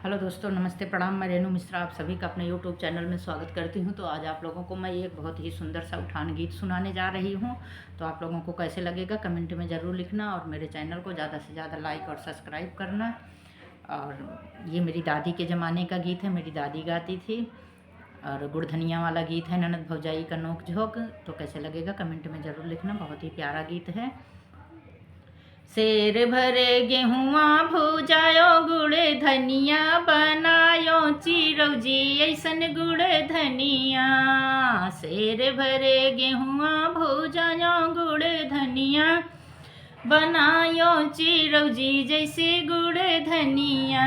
Hello दोस्तों, नमस्ते, प्रणाम। मैं रेणु मिश्रा आप सभी का अपने यूट्यूब चैनल में स्वागत करती हूं। तो आज आप लोगों को मैं एक बहुत ही सुंदर सा उठान गीत सुनाने जा रही हूं। तो आप लोगों को कैसे लगेगा कमेंट में ज़रूर लिखना और मेरे चैनल को ज़्यादा से ज़्यादा लाइक और सब्सक्राइब करना। और ये मेरी दादी के ज़माने का गीत है, मेरी दादी गाती थी। और गुड़ धनिया वाला गीत है, ननद भौजाई का नोक झोंक। तो कैसे लगेगा कमेंट में ज़रूर लिखना, बहुत ही प्यारा गीत है। शेर भरे गेहुआ भुजायो गुड़ धनिया बनायो चिरौजी ऐसन गुड़ धनिया। शेर भरे गेहुआ भुजायो गुड़ धनिया बनायो चिरौजी जैसे गुड़ धनिया।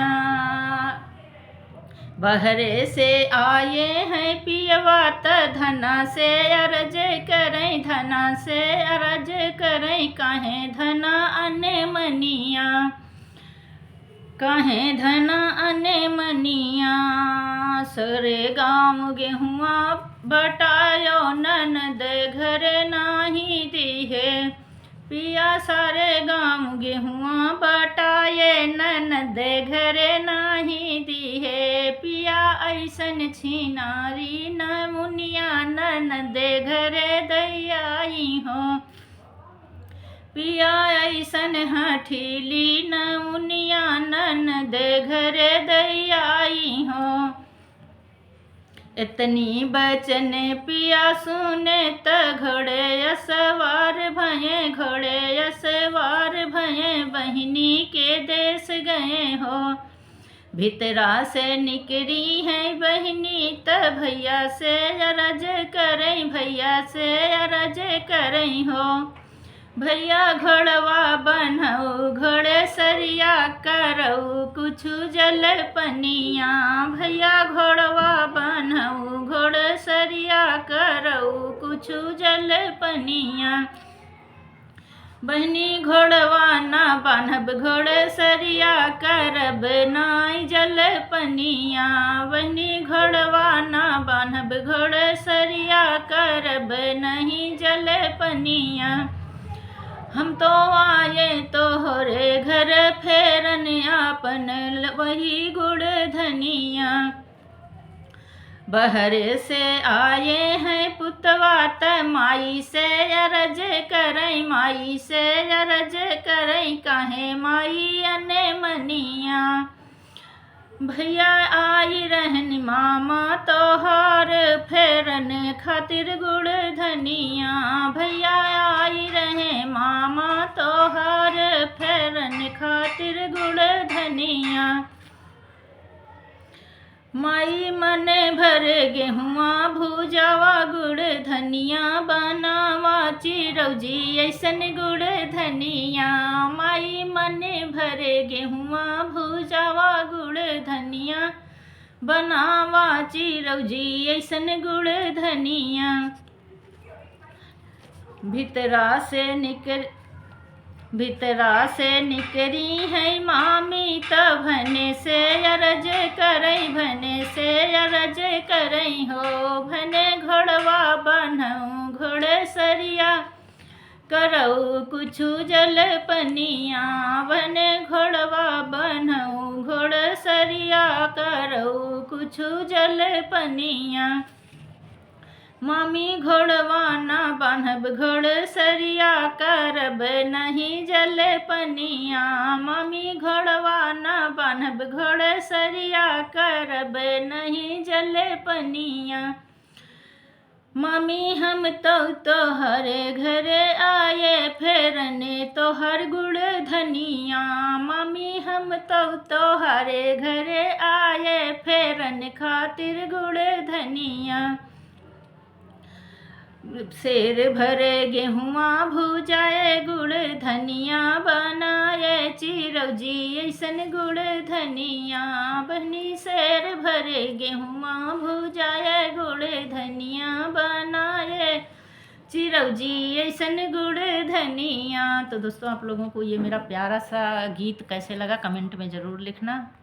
बहरे से आए हैं पियवा त धना से अरज करें, धना से अरज करें। काहे धना अने मनिया, काहे धना अने मनिया। सरे गाँव गेहुआ बटायो ननद घर नाही दिहे। पिया सारे गाँव गेहुआ बटाए ननद घर नाही दिहे। पिया ऐसन छिनारी न मुनिया ननद घर दैयाई हो। पिया ऐसन हठीली न मुनिया ननद घर दैयाई हो। इतनी बचन पिया सुने त घोड़े असवार भये, घोड़े असवार भये। बहिनी के देश गए हो। भीतरा से निकरी है बहिनी त भैया से अरज करें, भैया से अरज करें हो। भैया घोड़वा बनऊ घोड़े सरिया करऊ कुछु जल पनिया। भैया घोड़वा बनऊ घोड़े सरिया करऊ कुछु जल पनिया। बहनी घोड़वा ना बान्हब घोड़े सरिया करब नाई जल पनिया। बहनी घोड़वा ना बान्हब घोड़े सरिया करब नहीं जल पनिया। हम तो आए तोहरे घर फेरन आपन वही गुड़ धनिया। बहरे से आए हैं पुतवा त माई से अरज करें, माई से अरज करें। काहे माई अने मनिया। भैया आई रहन मामा तोहार फेरन खातिर गुड़ धनिया। भैया आई रहे मामा तोहार फेरन खातिर गुड़ धनिया। माई मने भरे गेहुआ भुजावा गुड़ धनिया बनावा चिरौजी ऐसन गुड़ धनिया। माई मने भरे गेहुआ भुजावा गुड़ धनिया बनावा चिरौजी ऐसन गुड़ धनिया। भीतरा से निकरी है मामी त भने से अरज करें, भने से अरज करें हो। भने घोड़वा बनऊ घोड़े सरिया करऊ कुछु जल पनिया। भने घोड़वा बनऊ घोड़े सरिया करऊ कुछु जल पनिया। मामी घोड़वा ना बान्हब घोड़ सरिया करब नहीं जल पनिया। मामी घोड़वा ना बान्हब घोड़ सरिया करब नहीं जल पनिया। मामी हम तो तोहरे घरे आए फेरने तोहर गुड़ धनिया। मामी हम तो तोहरे घरे आए फेरन खातिर गुड़ धनिया। शेर भरे गेहुआ भुजाए गुड़ धनिया बनाए चिरौजी ऐसन गुड़ धनिया। बहनी शेर भरे गेहुआ भुजाए गुड़ धनिया बनाए चिरौजी ऐसन गुड़ धनिया। तो दोस्तों, आप लोगों को ये मेरा प्यारा सा गीत कैसे लगा कमेंट में ज़रूर लिखना।